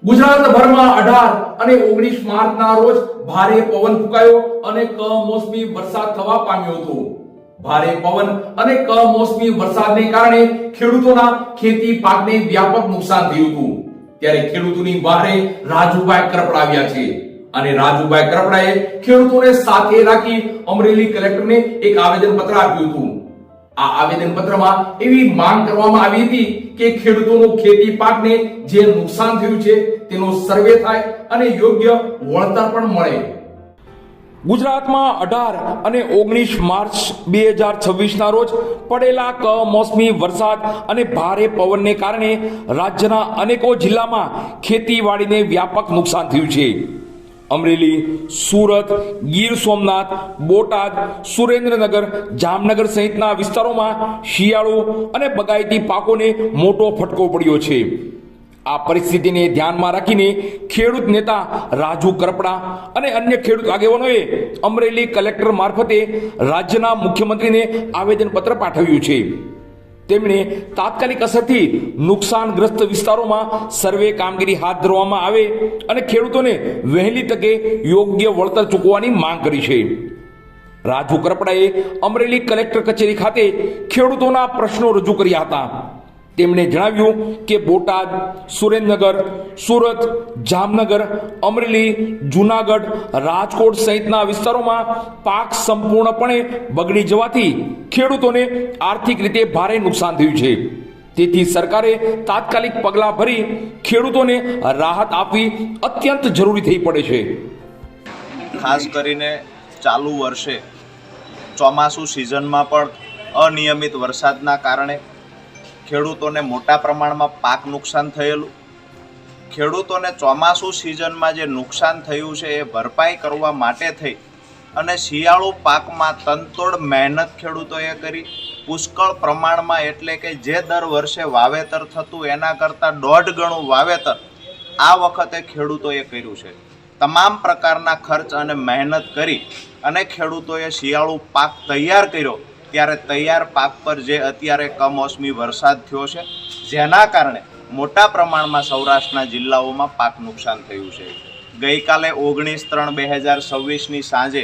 ગુજરાતભરમાં 18 અને 19 માર્ચના રોજ ભારે પવન ફૂંકાયો અને કમોસમી વરસાદ થવા પામ્યો હતો। ભારે પવન અને કમોસમી વરસાદને કારણે ખેડૂતોના ખેતી પાકને વ્યાપક નુકસાન થયું હતું। ત્યારે ખેડૂતોની બહારે રાજુભાઈ કરપડા આવ્યા છે અને રાજુભાઈ કરપડાએ ખેડૂતોને સાથે રાખી અમરેલી કલેક્ટરને એક આવેદનપત્ર આપ્યું હતું। આ આવેદનપત્રમાં એવી માંગ કરવામાં આવી હતી કે ખેડૂતોનો ખેતી પાકને જે નુકસાન થયું છે તેનો સર્વે થાય અને યોગ્ય વળતર પણ મળે। ગુજરાતમાં 18 અને 19 માર્ચ 2026ના રોજ પડેલા કમોસમી વરસાદ અને ભારે પવનને કારણે રાજ્યના અનેકો જિલ્લામાં ખેતીવાડીને વ્યાપક નુકસાન થયું છે। અમરેલી, સુરત, ગીર સોમનાથ, બોટાદ, સુરેન્દ્રનગર, જામનગર સહિતના વિસ્તારોમાં શિયાળુ અને બગાયતી પાકોને મોટો ફટકો પડ્યો છે। આ પરિસ્થિતિને ધ્યાનમાં રાખીને ખેડૂત નેતા રાજુ કરપડા અને અન્ય ખેડૂત આગેવાનોએ અમરેલી કલેક્ટર મારફતે રાજ્યના મુખ્યમંત્રીને આવેદનપત્ર પાઠવ્યું છે। તેમણે તાત્કાલિક અસરથી નુકસાનગ્રસ્ત વિસ્તારોમાં સર્વે કામગીરી હાથ ધરવામાં આવે અને ખેડૂતોને વહેલી તકે યોગ્ય વળતર ચૂકવવાની માંગ કરી છે। રાજુ કરપડાએ અમરેલી કલેક્ટર કચેરી ખાતે ખેડૂતોના પ્રશ્નો રજૂ કર્યા હતા। તેમણે જણાવ્યું કે બોટાદ, સુરેન્દ્રનગર, સુરત, જામનગર, અમરેલી, જૂનાગઢ, રાજકોટ સહિતના વિસ્તારોમાં પાક સંપૂર્ણપણે બગડી જવાથી ખેડૂતોને આર્થિક રીતે ભારે નુકસાન થયું છે। તેથી સરકારે તાત્કાલિક પગલાં ભરી ખેડૂતોને રાહત આપવી અત્યંત જરૂરી થઈ પડે છે। ખાસ કરીને ચાલુ વર્ષે ચોમાસુ સિઝનમાં પણ અનિયમિત વરસાદના કારણે ખેડૂતોને મોટા પ્રમાણમાં પાક નુકસાન થયેલું। ખેડૂતોને ચોમાસુ સિઝનમાં જે નુકસાન થયું છે એ ભરપાઈ કરવા માટે થઈ અને શિયાળુ પાકમાં તનતોડ મહેનત ખેડૂતોએ કરી। પુષ્કળ પ્રમાણમાં એટલે કે જે દર વર્ષે વાવેતર થતું એના કરતાં 1.5 ગણું વાવેતર આ વખતે ખેડૂતોએ કર્યું છે। તમામ પ્રકારના ખર્ચ અને મહેનત કરી અને ખેડૂતોએ શિયાળુ પાક તૈયાર કર્યો। ત્યારે તૈયાર પાક પર જે અત્યારે કમોસમી વરસાદ થયો છે જેના કારણે મોટા પ્રમાણમાં સૌરાષ્ટ્રના જિલ્લાઓમાં પાક નુકસાન થયું છે। ગઈકાલે 19/3/2026ની સાંજે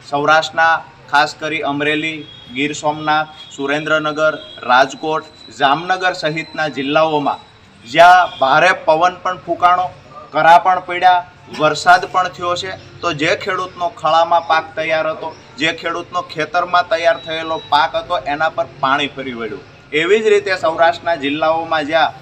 સૌરાષ્ટ્રના ખાસ કરી અમરેલી, ગીર સોમનાથ, સુરેન્દ્રનગર, રાજકોટ, જામનગર સહિતના જિલ્લાઓમાં જ્યાં ભારે પવન પણ ફૂંકાણો, કરા પણ પડ્યા, વરસાદ પણ થયો છે તો જે ખેડૂતનો ખળામાં પાક તૈયાર હતો, જે ખેડૂતનો ખેતરમાં તૈયાર થયેલો પાક હતો એના પર પાણી ફરી વળ્યું। એવી જ રીતે સૌરાષ્ટ્રના જિલ્લાઓમાં જ્યાં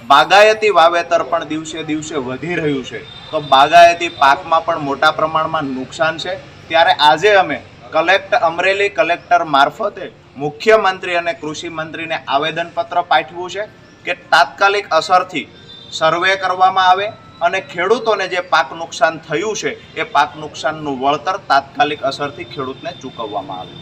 બાગાયતી વાવેતર પણ દિવસે દિવસે વધી રહ્યું છે તો બાગાયતી પાકમાં પણ મોટા પ્રમાણમાં નુકસાન છે। ત્યારે આજે અમે અમરેલી કલેક્ટર મારફતે મુખ્યમંત્રી અને કૃષિ મંત્રીને આવેદનપત્ર પાઠવ્યું છે કે તાત્કાલિક અસરથી સર્વે કરવામાં આવે અને ખેડૂતોને જે પાક નુકસાન થયું છે એ પાક નુકસાનનું વળતર તાત્કાલિક અસરથી ખેડૂતને ચૂકવવામાં આવે।